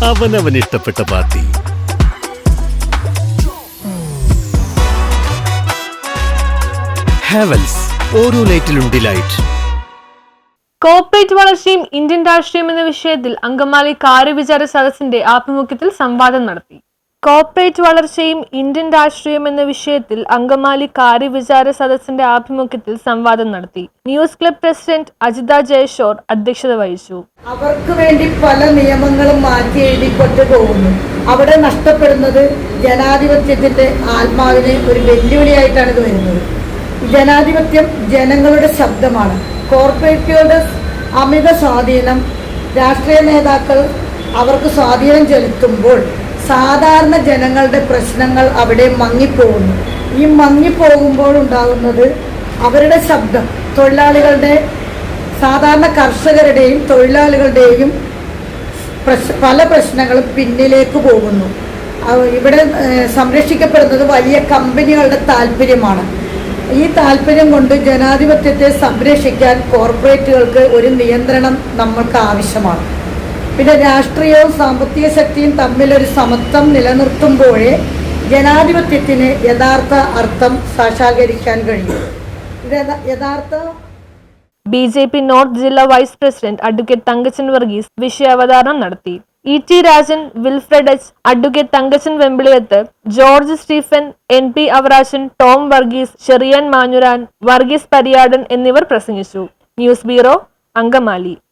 അവനവൻ ഇഷ്ടപ്പെട്ട പാർട്ടി. ഹാവൽസ്, ഓരോ ലൈറ്റിലും ഡിലൈറ്റ്. കോർപ്പറേറ്റ് വളർച്ചയും ഇന്ത്യൻ രാഷ്ട്രീയം എന്ന വിഷയത്തിൽ അങ്കമാലി കാര്യവിചാര സദസ്സിന്റെ ആഭിമുഖ്യത്തിൽ സംവാദം നടത്തി. കോർപ്പറേറ്റ് വളർച്ചയും ഇന്ത്യൻ രാഷ്ട്രീയം എന്ന വിഷയത്തിൽ അങ്കമാലി കാര്യവിചാര സദസ്സിന്റെ ആഭിമുഖ്യത്തിൽ സംവാദം നടത്തി. ന്യൂസ് ക്ലബ് പ്രസിഡന്റ് അജിത ജയശോർ അധ്യക്ഷത വഹിച്ചു. അവർക്ക് വേണ്ടി പല നിയമങ്ങളും മാറ്റി എഴുതിക്കൊണ്ടു പോകുന്നു. അവിടെ നഷ്ടപ്പെടുന്നത് ജനാധിപത്യത്തിന്റെ ആത്മാവിനെ ഒരു വെല്ലുവിളിയായിട്ടാണ് ഇത് വരുന്നത്. ജനാധിപത്യം ജനങ്ങളുടെ ശബ്ദമാണ്. കോർപ്പറേറ്റുകളുടെ അമിത സ്വാധീനം, രാഷ്ട്രീയ നേതാക്കൾ അവർക്ക് സ്വാധീനം ചെലുത്തുമ്പോൾ സാധാരണ ജനങ്ങളുടെ പ്രശ്നങ്ങൾ അവിടെ മങ്ങിപ്പോകുന്നു. ഈ മങ്ങിപ്പോകുമ്പോൾ ഉണ്ടാകുന്നത് അവരുടെ ശബ്ദം, തൊഴിലാളികളുടെ, സാധാരണ കർഷകരുടെയും തൊഴിലാളികളുടെയും പല പ്രശ്നങ്ങളും പിന്നിലേക്ക് പോകുന്നു. ഇവിടെ സംരക്ഷിക്കപ്പെടുന്നത് വലിയ കമ്പനികളുടെ താല്പര്യമാണ്. ഈ താല്പര്യം കൊണ്ട് ജനാധിപത്യത്തെ സംരക്ഷിക്കാൻ കോർപ്പറേറ്റുകൾക്ക് ഒരു നിയന്ത്രണം നമ്മൾക്ക് ആവശ്യമാണ്. പിന്നെ രാഷ്ട്രീയവും സാമ്പത്തിക ശക്തിയും തമ്മിലൊരു സമത്വം നിലനിർത്തുമ്പോഴേ ജനാധിപത്യത്തിന് യഥാർത്ഥ അർത്ഥം സാക്ഷാത്കരിക്കാൻ കഴിയും. BJP നോർത്ത് ജില്ലാ vice president advocate Thankachan Varghese വിഷയാവതരണം നടത്തി. E.T. Rajan, Wilfred H, advocate Thankachan Vembiliyath, George Stephen, NP Avarachan, Tom Varghese, Cherian Manjooran, Varghese Pariyadan എന്നിവർ പ്രസംഗിച്ചു. News bureau, Angamaly.